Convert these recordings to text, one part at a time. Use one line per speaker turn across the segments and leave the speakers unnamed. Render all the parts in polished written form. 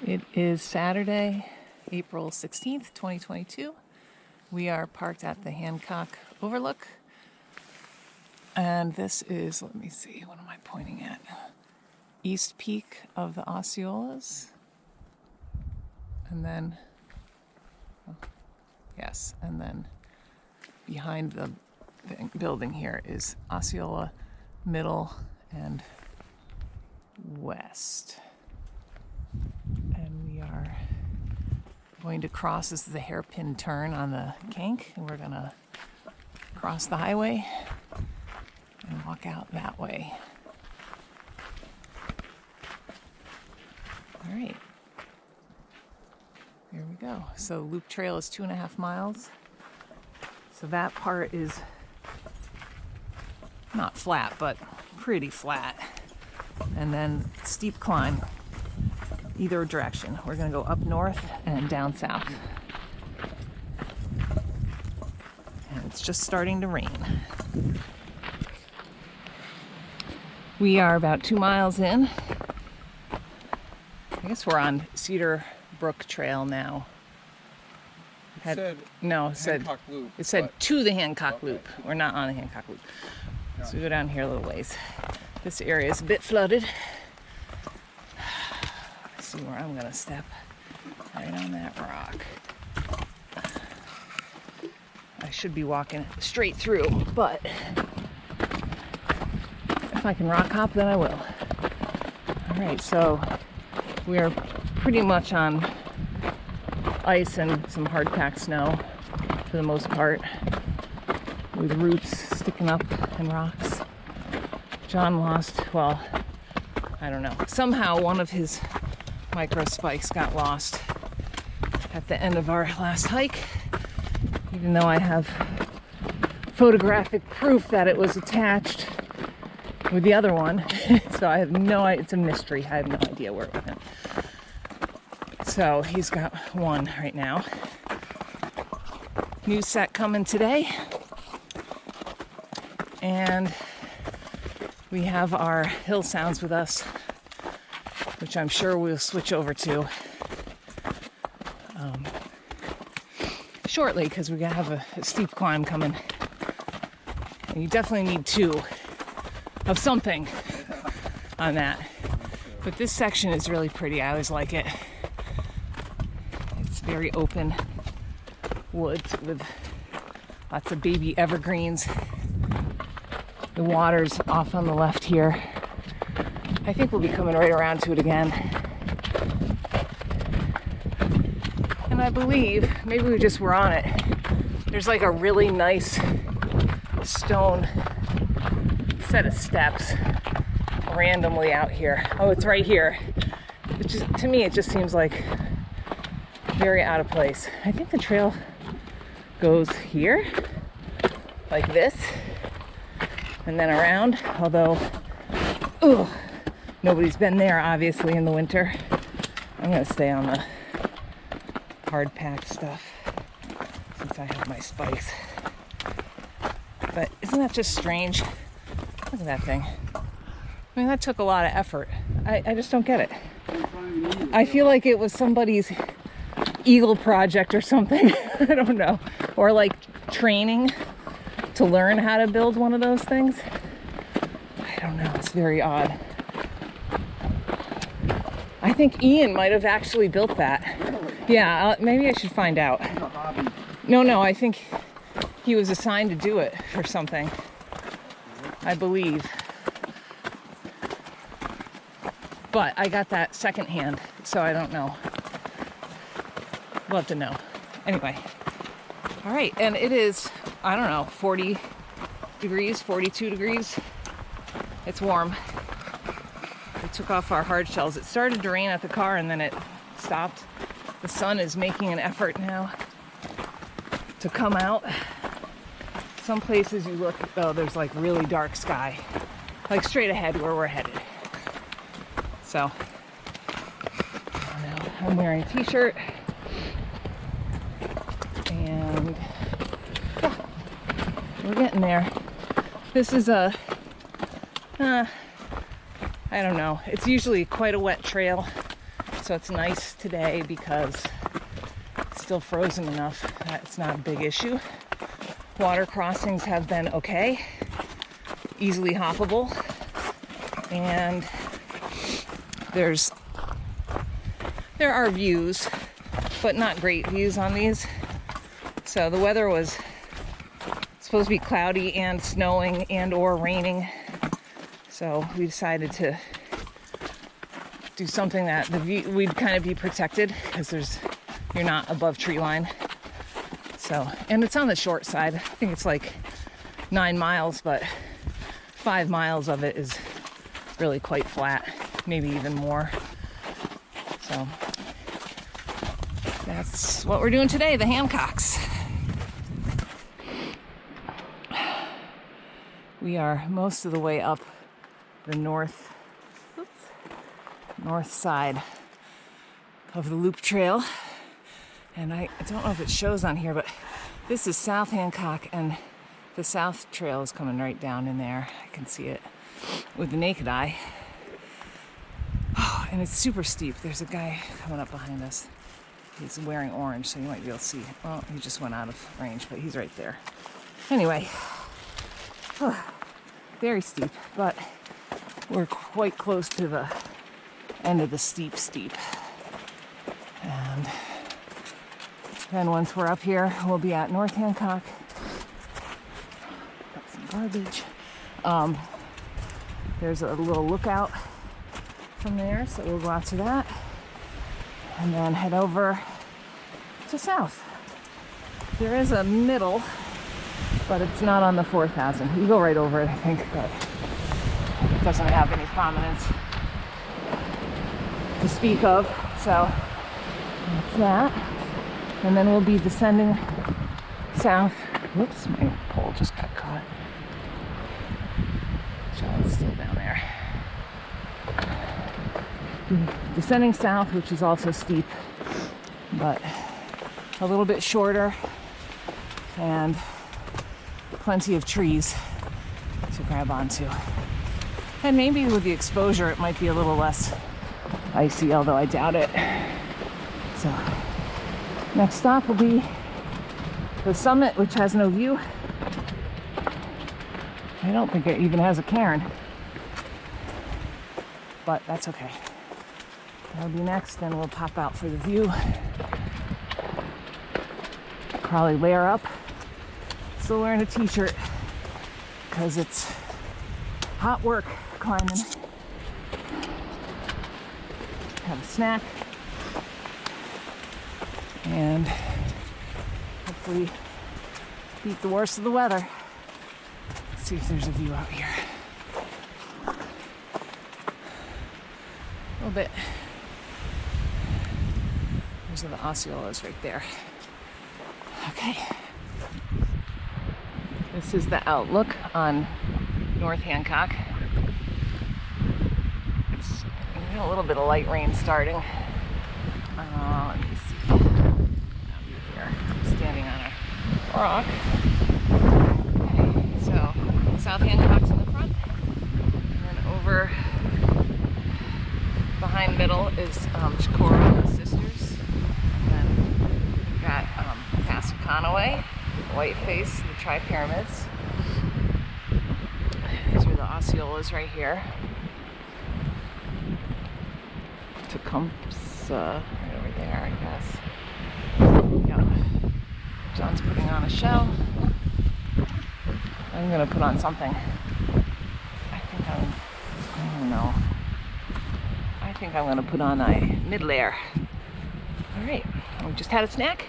It is Saturday, April 16th, 2022. We are parked at the Hancock Overlook. And this is, let me see, what am I pointing at? East Peak of the Osceolas. And then, yes, and then behind the building here is Osceola Middle and West. And we are going to cross, this is the hairpin turn on the kink, and we're gonna cross the highway and walk out that way. All right, here we go. So loop trail is 2.5 miles. So that part is not flat, but pretty flat. And then steep climb either direction. We're gonna go up north and down south. And it's just starting to rain. We are about 2 miles in. I guess we're on Cedar Brook Trail now.
It said Hancock Loop.
It said to the Hancock Loop. We're not on the Hancock Loop. So we go down here a little ways. This area is a bit flooded. I see where I'm gonna step. Right on that rock. I should be walking straight through, but if I can rock hop, then I will. All right, so we are pretty much on ice and some hard packed snow for the most part, with roots sticking up and rocks. John lost, well, I don't know. Somehow one of his micro spikes got lost at the end of our last hike, even though I have photographic proof that it was attached with the other one. So I have no idea, it's a mystery. I have no idea where it went. So he's got one right now. New set coming today. And we have our hill sounds with us, which I'm sure we'll switch over to shortly, because we're gonna have a steep climb coming. And you definitely need 2 of something on that. But this section is really pretty. I always like it. It's very open woods with lots of baby evergreens. The water's off on the left here. I think we'll be coming right around to it again. And I believe, maybe we just were on it, there's like a really nice stone set of steps randomly out here. Oh, it's right here. Which is, to me, it just seems like very out of place. I think the trail goes here, like this, and then around, although, ugh, nobody's been there, obviously, in the winter. I'm gonna stay on the hard-packed stuff since I have my spikes. But isn't that just strange? Look at that thing. I mean, that took a lot of effort. I just don't get it. I feel like it was somebody's Eagle project or something. I don't know. Or like training to learn how to build one of those things. I don't know. It's very odd. I think Ian might have actually built that. Yeah, maybe I should find out. No, I think he was assigned to do it for something. I believe. But I got that secondhand, so I don't know. We'll have to know. Anyway. All right, and it is, I don't know, 40 degrees, 42 degrees. It's warm. We took off our hard shells. It started to rain at the car and then it stopped. The sun is making an effort now to come out. Some places you look, oh, there's like really dark sky, like straight ahead where we're headed. So, I don't know, I'm wearing a t-shirt and yeah, we're getting there. This is a, I don't know, it's usually quite a wet trail. So it's nice today because it's still frozen enough that it's not a big issue. Water crossings have been okay, easily hoppable, and there are views, but not great views on these. So the weather was supposed to be cloudy and snowing and or raining. So we decided to do something that the view, we'd kind of be protected because you're not above tree line. So, and it's on the short side. I think it's like 9 miles, but 5 miles of it is really quite flat, maybe even more. So that's what we're doing today, the Hancocks. We are most of the way up the north side of the loop trail. And I don't know if it shows on here, but this is South Hancock, and the south trail is coming right down in there. I can see it with the naked eye. Oh, and it's super steep. There's a guy coming up behind us. He's wearing orange, so you might be able to see. Well, he just went out of range, but he's right there. Anyway, very steep, but we're quite close to the end of the steep. And then once we're up here, we'll be at North Hancock. Got some garbage. There's a little lookout from there, so we'll go out to that and then head over to south. There is a middle, but it's not on the 4,000. You go right over it, I think, but it doesn't have any prominence to speak of. So that's that. And then we'll be descending south. Whoops, my pole just got caught. Shall's still down there. Descending south, which is also steep, but a little bit shorter and plenty of trees to grab onto. And maybe with the exposure it might be a little less icy, although I doubt it. So next stop will be the summit, which has no view. I don't think it even has a cairn, but that's okay. That'll be next, then we'll pop out for the view. Probably layer up. Still wearing a t-shirt because it's hot work climbing. Have a snack and hopefully beat the worst of the weather. Let's see if there's a view out here. A little bit. Those are the Osceolas right there. Okay. This is the outlook on North Hancock. It's a little bit of light rain starting. Let me see. Out here. I'm standing on a rock. Okay, so South Hancock's in the front. And then over behind middle is Chicoro Sisters. And then we've got Conaway, Whiteface, the Tri-Pyramids. These are the Osceolas right here. Tecumseh, right over there, I guess. Yeah. John's putting on a shell. I'm gonna put on something. I don't know. I think I'm gonna put on a mid-layer. All right, we just had a snack.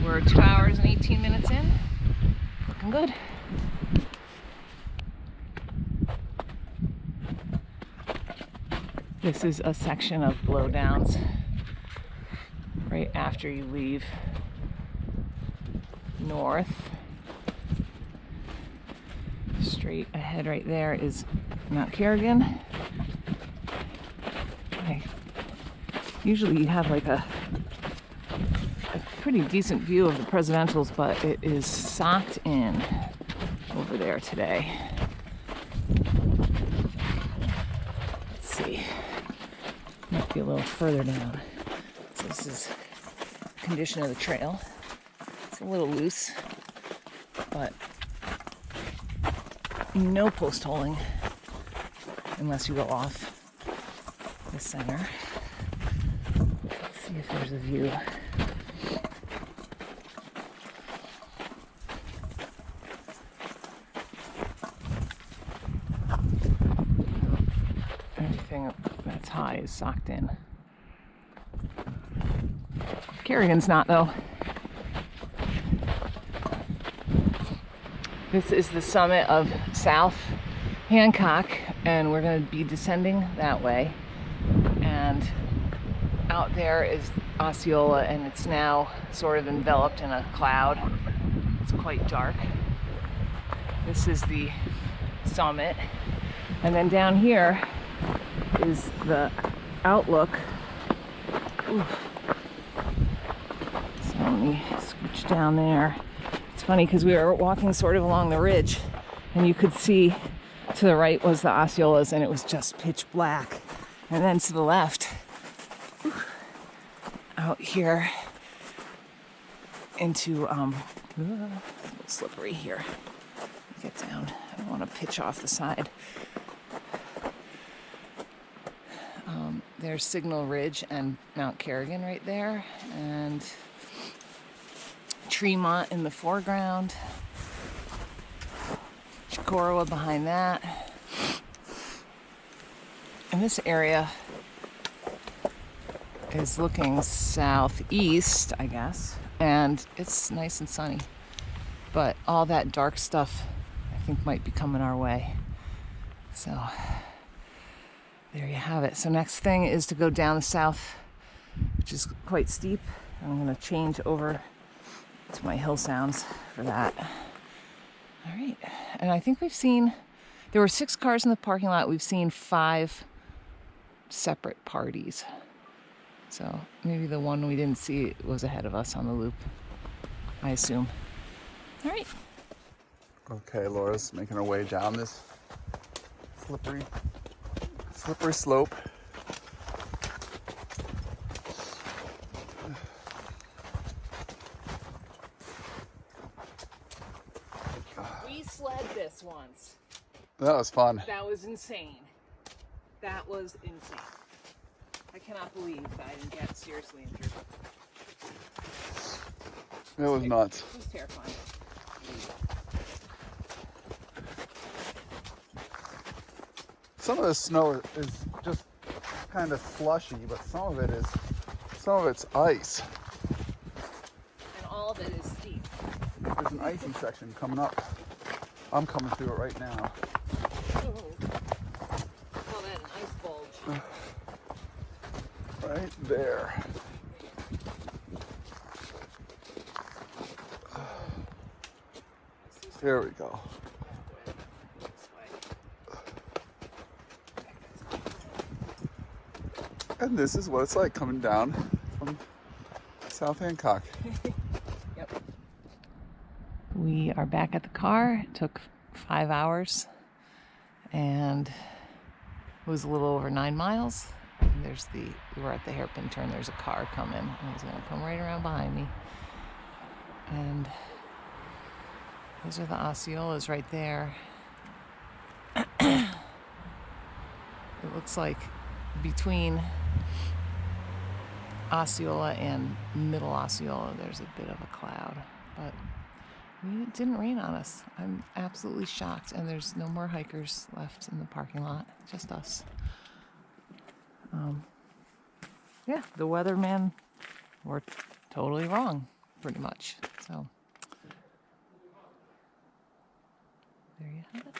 We're 2 hours and 18 minutes in. Looking good. This is a section of blowdowns right after you leave north. Straight ahead right there is Mount Kerrigan. Usually you have like a pretty decent view of the presidentials, but it is socked in over there today. Let's see. be a little further down. So this is condition of the trail. It's a little loose, but no post holing unless you go off the center. Let's see if there's a view. Everything that's high is socked in. Kerrigan's not, though. This is the summit of South Hancock, and we're going to be descending that way. And out there is Osceola, and it's now sort of enveloped in a cloud. It's quite dark. This is the summit. And then down here is the outlook. Ooh. So let me scooch down there. It's funny because we were walking sort of along the ridge, and you could see to the right was the Osceolas, and it was just pitch black. And then to the left, out here into, a little slippery here. Get down. I don't want to pitch off the side. There's Signal Ridge and Mount Kerrigan right there, and Tremont in the foreground, Chicorowa behind that. And this area is looking southeast, I guess, and it's nice and sunny. But all that dark stuff, I think, might be coming our way. So there you have it. So next thing is to go down the south, which is quite steep. I'm going to change over to my hill sounds for that. All right. And I think we've seen, there were 6 cars in the parking lot. We've seen 5 separate parties. So maybe the one we didn't see was ahead of us on the loop, I assume. All right.
Okay, Laura's making her way down this slippery slope.
We sled this once.
That was fun.
That was insane. That was insane. I cannot believe that I didn't get seriously injured.
It was nuts.
It was terrifying.
Some of the snow is just kind of slushy, but some of it's ice.
And all of it is steep.
There's an icy section coming up. I'm coming through it right now.
Oh. Call that an ice bulge.
Right there. There we go. And this is what it's like coming down from South Hancock.
Yep. We are back at the car. It took 5 hours and it was a little over 9 miles. And we were at the hairpin turn. There's a car coming, and he's gonna come right around behind me. And those are the Osceolas right there. It looks like between Osceola and Middle Osceola, there's a bit of a cloud, but it didn't rain on us. I'm absolutely shocked, and there's no more hikers left in the parking lot, just us. Yeah, the weathermen were totally wrong, pretty much. So there you have it.